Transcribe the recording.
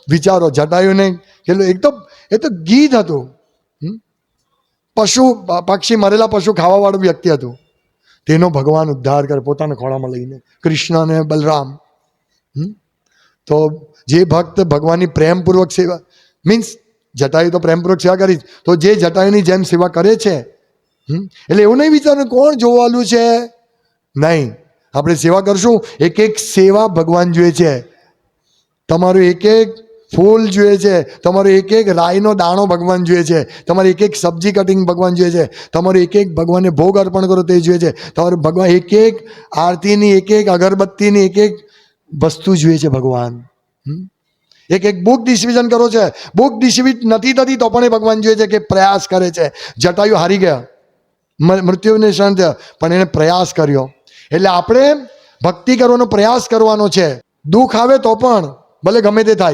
વિચારો જટાયુને કેટલું, એ તો ગીધ હતું, પશુ પક્ષી મરેલા પશુ ખાવાવાળું વ્યક્તિ હતું, તેનો ભગવાન ઉદ્ધાર કરે પોતાના ખોળામાં લઈને, કૃષ્ણ અને બલરામ. તો જે ભક્ત ભગવાનની પ્રેમપૂર્વક સેવા, મીન્સ જટાયુ તો પ્રેમપૂર્વક સેવા કરી, તો જે જટાયુની જેમ સેવા કરે છે, એટલે એવું નહીં વિચારવું કોણ જોવાનું છે, નહીં. આપણે સેવા કરશું, એક એક સેવા ભગવાન જોઈએ છે. તમારું એક એક ફૂલ જોઈએ છે, તમારો એક એક રાઈનો દાણો ભગવાન જોઈએ છે, તમારે એક એક સબ્જી કટિંગ ભગવાન જોઈએ છે, તમારું એક એક ભગવાનને ભોગ અર્પણ કરો તે જોઈએ છે, તમારું ભગવાન એક એક આરતીની, એક એક અગરબત્તીની, એક એક વસ્તુ જોઈએ છે ભગવાન. એક એક બુક ડિસ્ટ્રીબ્યુશન કરો છે, બુક ડિસ્ટ્રીબ્યુટ નથી થતી તો પણ એ ભગવાન જોઈએ છે કે પ્રયાસ કરે છે. જટાયુ હારી ગયા, મૃત્યુને ક્ષણ થયા, પણ એને પ્રયાસ કર્યો. એટલે આપણે ભક્તિ કરવાનો પ્રયાસ કરવાનો છે. દુઃખ આવે તો પણ ભલે ગમે તે થાય.